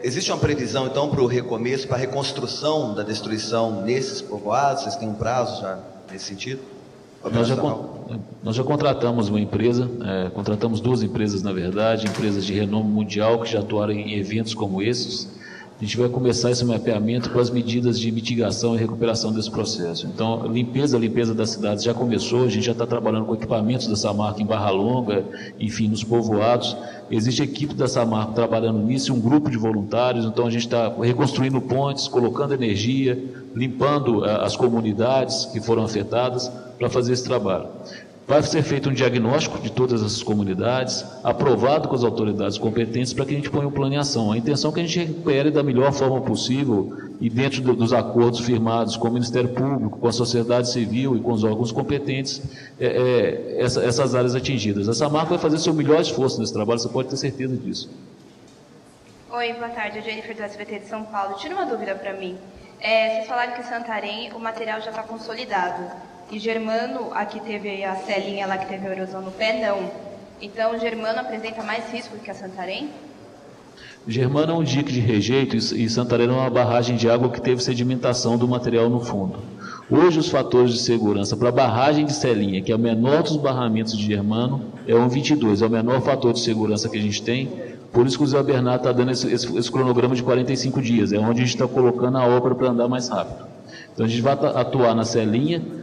existe uma previsão então para o recomeço, para a reconstrução da destruição nesses povoados? Vocês têm um prazo já nesse sentido? Nós já contratamos uma empresa, contratamos duas empresas na verdade, empresas de renome mundial que já atuaram em eventos como esses. A gente vai começar esse mapeamento com as medidas de mitigação e recuperação desse processo. Então, a limpeza das cidades já começou, a gente já está trabalhando com equipamentos da Samarco em Barra Longa, enfim, nos povoados. Existe a equipe da Samarco trabalhando nisso, um grupo de voluntários, então a gente está reconstruindo pontes, colocando energia, limpando as comunidades que foram afetadas para fazer esse trabalho. Vai ser feito um diagnóstico de todas essas comunidades, aprovado com as autoridades competentes para que a gente ponha um plano em ação. A intenção é que a gente recupere da melhor forma possível e dentro dos acordos firmados com o Ministério Público, com a sociedade civil e com os órgãos competentes, essas áreas atingidas. A Samarco vai fazer seu melhor esforço nesse trabalho, você pode ter certeza disso. Oi, boa tarde, a Jennifer do SBT de São Paulo. Tira uma dúvida para mim. Vocês falaram que em Santarém o material já está consolidado. E Germano, aqui teve a Celinha lá que teve a erosão no pé, não. Então, Germano apresenta mais risco que a Santarém? Germano é um dique de rejeito e Santarém é uma barragem de água que teve sedimentação do material no fundo. Hoje, os fatores de segurança para a barragem de Celinha, que é o menor dos barramentos de Germano, é 1,22, é o menor fator de segurança que a gente tem. Por isso que o Zé Bernardo está dando esse cronograma de 45 dias, é onde a gente está colocando a obra para andar mais rápido. Então, a gente vai atuar na Celinha.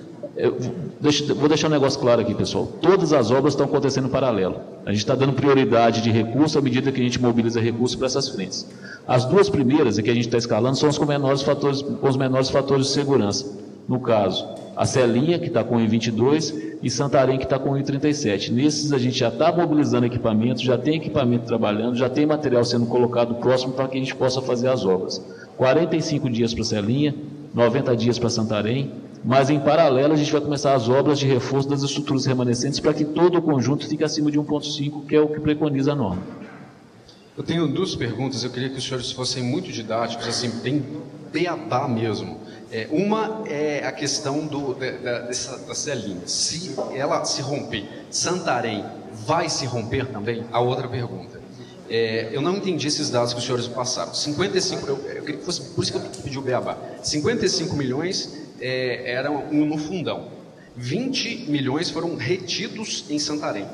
Vou deixar um negócio claro aqui, pessoal. Todas as obras estão acontecendo em paralelo. A gente está dando prioridade de recurso à medida que a gente mobiliza recursos para essas frentes. As duas primeiras que a gente está escalando são as com os menores fatores de segurança. No caso, a Celinha, que está com 1,22, e Santarém, que está com 1,37. Nesses a gente já está mobilizando equipamento, já tem equipamento trabalhando, já tem material sendo colocado próximo para que a gente possa fazer as obras. 45 dias para Celinha, 90 dias para Santarém, mas em paralelo a gente vai começar as obras de reforço das estruturas remanescentes para que todo o conjunto fique acima de 1,5, que é o que preconiza a norma. Eu tenho duas perguntas, eu queria que os senhores fossem muito didáticos, assim, bem beabá mesmo. Uma é a questão da Celinha. Se ela se romper, Santarém vai se romper também? A outra pergunta. Eu não entendi esses dados que os senhores passaram. 55, eu queria que fosse, por isso que eu pedi o beabá. 55 milhões eram no fundão. 20 milhões foram retidos em Santarém.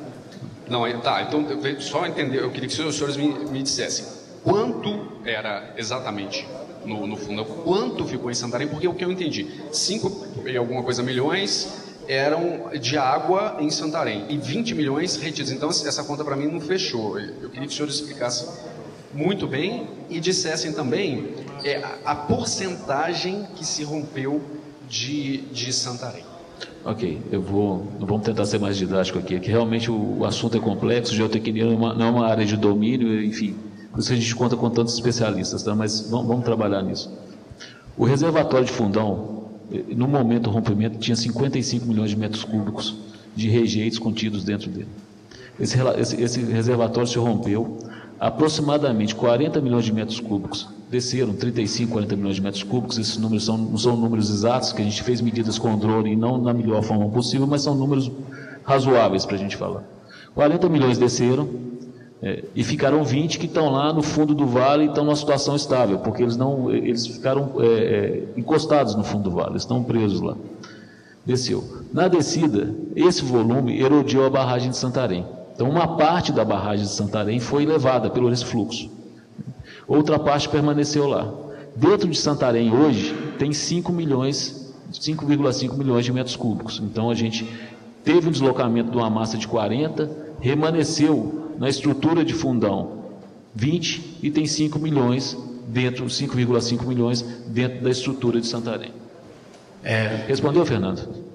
Não, tá, então só entender, eu queria que os senhores me dissessem quanto era exatamente no fundão, quanto ficou em Santarém, porque o que eu entendi, 5 e alguma coisa milhões eram de água em Santarém e 20 milhões retidos. Então essa conta para mim não fechou. Eu queria que os senhores explicassem muito bem e dissessem também a porcentagem que se rompeu de Santarém. Ok, vamos tentar ser mais didático aqui, que realmente o assunto é complexo, geotecnia não é uma área de domínio, enfim, por isso que a gente conta com tantos especialistas, tá? Mas vamos trabalhar nisso. O reservatório de Fundão, no momento do rompimento, tinha 55 milhões de metros cúbicos de rejeitos contidos dentro dele. Esse reservatório se rompeu, aproximadamente 40 milhões de metros cúbicos desceram, 35, 40 milhões de metros cúbicos. Esses números não são números exatos, que a gente fez medidas com o drone e não na melhor forma possível, mas são números razoáveis para a gente falar. 40 milhões desceram e ficaram 20 que estão lá no fundo do vale e estão numa situação estável, porque eles ficaram encostados no fundo do vale, estão presos lá. Desceu. Na descida, esse volume erodiu a barragem de Santarém. Então, uma parte da barragem de Santarém foi levada pelo esse fluxo. Outra parte permaneceu lá. Dentro de Santarém, hoje, tem 5,5 milhões de metros cúbicos. Então, a gente teve um deslocamento de uma massa de 40, remanesceu na estrutura de Fundão 20 e tem 5,5 milhões dentro da estrutura de Santarém. Respondeu, Fernando?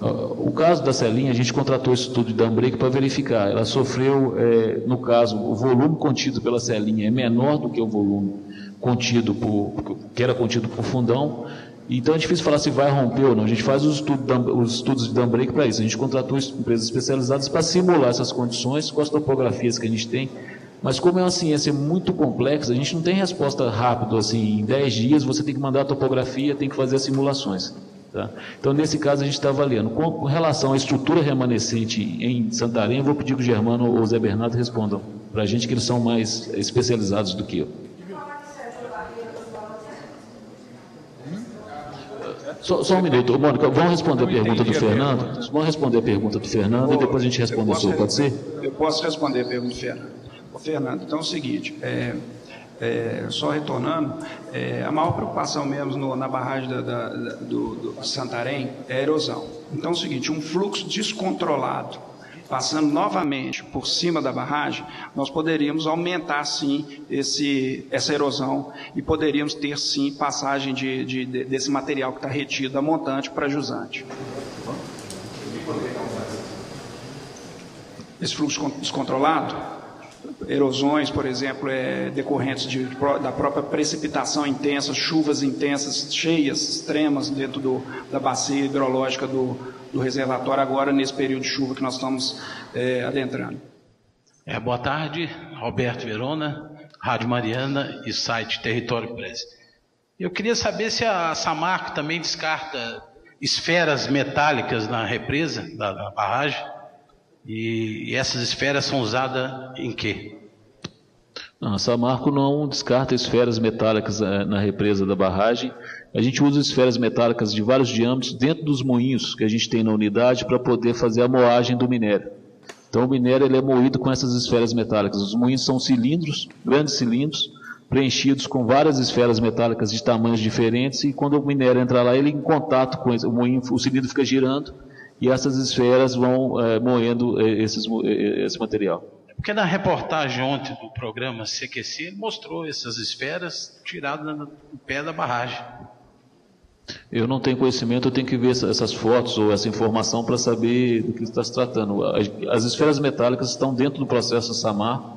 O caso da Celinha, a gente contratou esse estudo de Dambreak para verificar. Ela sofreu, no caso, o volume contido pela Celinha é menor do que o volume que era contido por Fundão. Então é difícil falar se vai romper ou não. A gente faz os estudos de Dambreak para isso. A gente contratou empresas especializadas para simular essas condições com as topografias que a gente tem. Mas como é uma ciência muito complexa, a gente não tem resposta rápida, assim, em 10 dias você tem que mandar a topografia, tem que fazer as simulações. Tá? Então, nesse caso, a gente está avaliando. Com relação à estrutura remanescente em Santarém, eu vou pedir que o Germano ou o Zé Bernardo respondam para a gente, que eles são mais especializados do que eu. Só um minuto. Mônica, vamos responder a pergunta do Fernando? Vamos responder a pergunta do Fernando e depois a gente responde a sua, pode ser? Eu posso responder a pergunta do Fernando. Fernando, então é o seguinte, só retornando, a maior preocupação mesmo na barragem do Santarém é a erosão. Então é o seguinte, um fluxo descontrolado, passando novamente por cima da barragem, nós poderíamos aumentar sim essa erosão e poderíamos ter sim passagem desse material que está retido da montante para jusante. Esse fluxo descontrolado, erosões, por exemplo, decorrentes da própria precipitação intensa, chuvas intensas, cheias, extremas dentro da bacia hidrológica do reservatório, agora nesse período de chuva que nós estamos adentrando. Boa tarde, Roberto Verona, Rádio Mariana e site Território Press. Eu queria saber se a Samarco também descarta esferas metálicas na represa da barragem. E essas esferas são usadas em quê? Não, a Samarco não descarta esferas metálicas na represa da barragem. A gente usa esferas metálicas de vários diâmetros dentro dos moinhos que a gente tem na unidade para poder fazer a moagem do minério. Então o minério ele é moído com essas esferas metálicas. Os moinhos são cilindros, grandes cilindros, preenchidos com várias esferas metálicas de tamanhos diferentes, e quando o minério entra lá, ele em contato com o cilindro fica girando, e essas esferas vão moendo esse material. Porque na reportagem ontem do programa CQC, ele mostrou essas esferas tiradas no pé da barragem. Eu não tenho conhecimento, eu tenho que ver essas fotos ou essa informação para saber do que está se tratando. As esferas metálicas estão dentro do processo Samarco,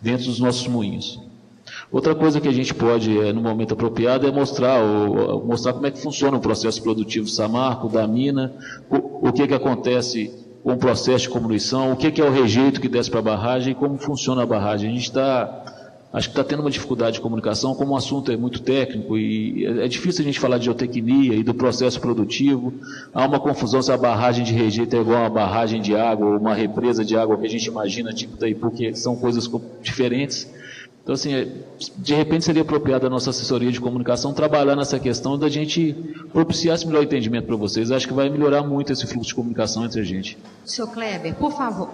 dentro dos nossos moinhos. Outra coisa que a gente pode, no momento apropriado, é mostrar como é que funciona o processo produtivo Samarco, da mina, o que acontece com o processo de comoluição, o que é o rejeito que desce para a barragem e como funciona a barragem. A gente acho que está tendo uma dificuldade de comunicação, como o assunto é muito técnico e é difícil a gente falar de geotecnia e do processo produtivo. Há uma confusão se a barragem de rejeito é igual a uma barragem de água ou uma represa de água que a gente imagina, tipo Itaipu, porque são coisas diferentes. Então, assim, de repente seria apropriado a nossa assessoria de comunicação trabalhar nessa questão da gente propiciar esse melhor entendimento para vocês. Acho que vai melhorar muito esse fluxo de comunicação entre a gente. Senhor Kleber, por favor.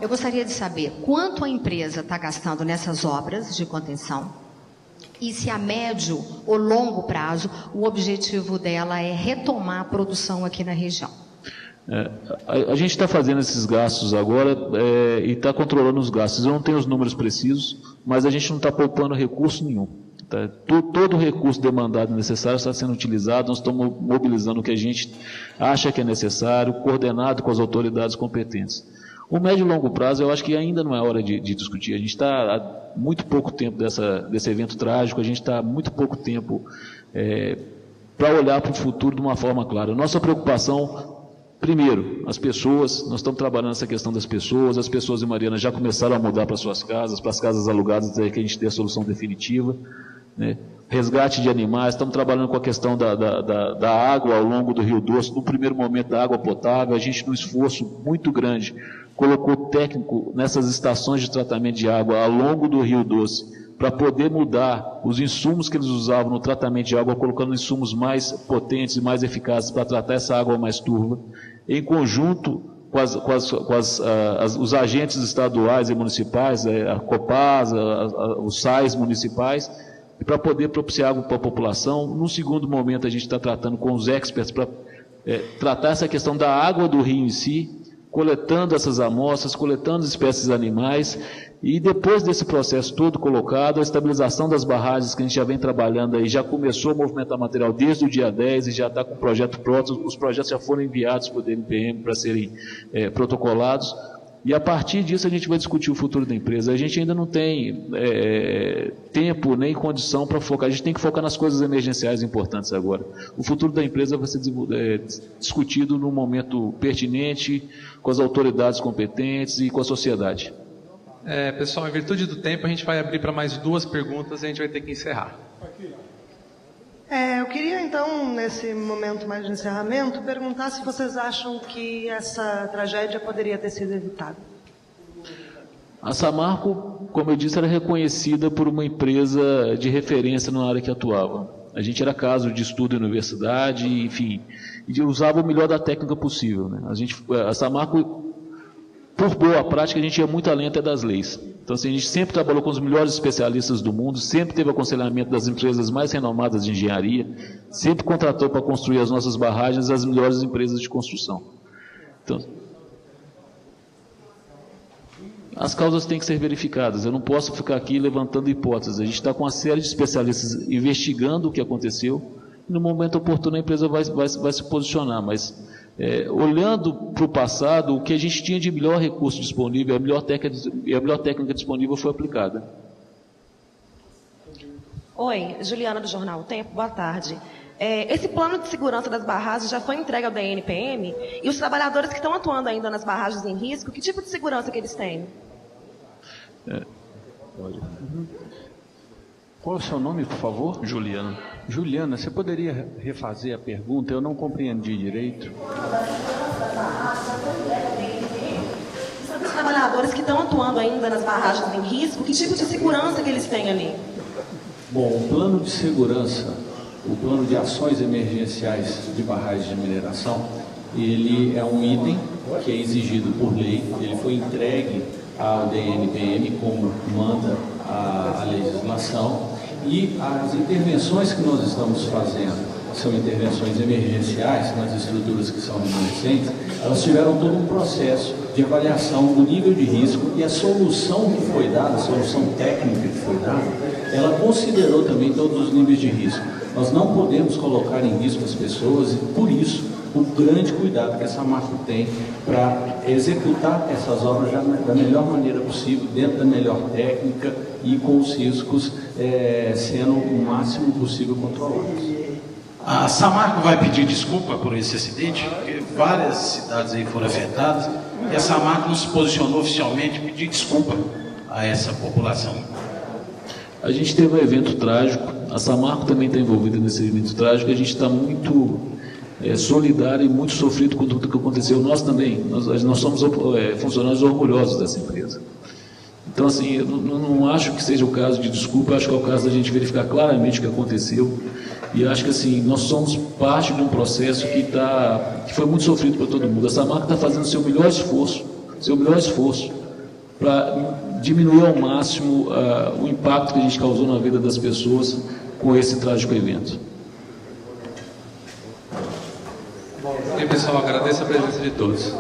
Eu gostaria de saber quanto a empresa está gastando nessas obras de contenção. E se a médio ou longo prazo o objetivo dela é retomar a produção aqui na região? A gente está fazendo esses gastos agora e está controlando os gastos. Eu não tenho os números precisos, mas a gente não está poupando recurso nenhum. Tá? Todo o recurso demandado e necessário está sendo utilizado, nós estamos mobilizando o que a gente acha que é necessário, coordenado com as autoridades competentes. O médio e longo prazo, eu acho que ainda não é hora de discutir. A gente está há muito pouco tempo desse evento trágico, a gente está há muito pouco tempo para olhar para o futuro de uma forma clara. Nossa preocupação, primeiro, as pessoas, nós estamos trabalhando nessa questão das pessoas, as pessoas em Mariana já começaram a mudar para suas casas, para as casas alugadas, até que a gente tenha a solução definitiva, né? Resgate de animais, estamos trabalhando com a questão da água ao longo do Rio Doce, no primeiro momento da água potável, a gente, num esforço muito grande, colocou técnico nessas estações de tratamento de água ao longo do Rio Doce, para poder mudar os insumos que eles usavam no tratamento de água, colocando insumos mais potentes e mais eficazes para tratar essa água mais turva, em conjunto com os agentes estaduais e municipais, a Copasa, os SAIs municipais, para poder propiciar água para a população. No segundo momento, a gente está tratando com os experts para tratar essa questão da água do rio em si, coletando essas amostras, coletando as espécies animais, e depois desse processo todo colocado, a estabilização das barragens que a gente já vem trabalhando aí, já começou a movimentar material desde o dia 10 e já está com o projeto pronto, os projetos já foram enviados para o DNPM para serem protocolados, e a partir disso a gente vai discutir o futuro da empresa. A gente ainda não tem tempo nem condição para focar, a gente tem que focar nas coisas emergenciais importantes agora. O futuro da empresa vai ser discutido num momento pertinente, com as autoridades competentes e com a sociedade. Pessoal, em virtude do tempo, a gente vai abrir para mais 2 perguntas e a gente vai ter que encerrar. Eu queria, então, nesse momento mais de encerramento, perguntar se vocês acham que essa tragédia poderia ter sido evitada. A Samarco, como eu disse, era reconhecida por uma empresa de referência na área que atuava. A gente era caso de estudo em universidade, enfim, e usava o melhor da técnica possível, né? A Samarco, por boa prática, a gente ia muito além até das leis. Então, assim, a gente sempre trabalhou com os melhores especialistas do mundo, sempre teve aconselhamento das empresas mais renomadas de engenharia, sempre contratou para construir as nossas barragens as melhores empresas de construção. Então, as causas têm que ser verificadas. Eu não posso ficar aqui levantando hipóteses. A gente está com uma série de especialistas investigando o que aconteceu, e no momento oportuno a empresa vai se posicionar, mas olhando para o passado, o que a gente tinha de melhor recurso disponível, a melhor técnica disponível foi aplicada. Oi, Juliana do Jornal O Tempo, boa tarde. Esse plano de segurança das barragens já foi entregue ao DNPM, e os trabalhadores que estão atuando ainda nas barragens em risco, que tipo de segurança que eles têm? Qual é o seu nome, por favor? Juliana. Juliana, você poderia refazer a pergunta? Eu não compreendi direito. Sobre os trabalhadores que estão atuando ainda nas barragens em risco, que tipo de segurança que eles têm ali? Bom, o plano de segurança, o plano de ações emergenciais de barragens de mineração, ele é um item que é exigido por lei, ele foi entregue ao DNPM como manda a legislação, e as intervenções que nós estamos fazendo são intervenções emergenciais nas estruturas que são remanescentes. Elas tiveram todo um processo de avaliação do nível de risco, e a solução que foi dada, a solução técnica que foi dada, ela considerou também todos os níveis de risco. Nós não podemos colocar em risco as pessoas, e por isso o grande cuidado que essa Samarco tem para executar essas obras da melhor maneira possível, dentro da melhor técnica e com os riscos sendo o máximo possível controlados. A Samarco vai pedir desculpa por esse acidente, porque várias cidades aí foram afetadas, e a Samarco não se posicionou oficialmente pedir desculpa a essa população. A gente teve um evento trágico, a Samarco também está envolvida nesse evento trágico, a gente está muito solidário e muito sofrido com tudo que aconteceu. Nós também, nós somos funcionários orgulhosos dessa empresa. Então, assim, eu não acho que seja o caso de desculpa, eu acho que é o caso da gente verificar claramente o que aconteceu, e acho que, assim, nós somos parte de um processo que foi muito sofrido para todo mundo. A Samarco está fazendo o seu melhor esforço para diminuir ao máximo o impacto que a gente causou na vida das pessoas com esse trágico evento. E pessoal, agradeço a presença de todos.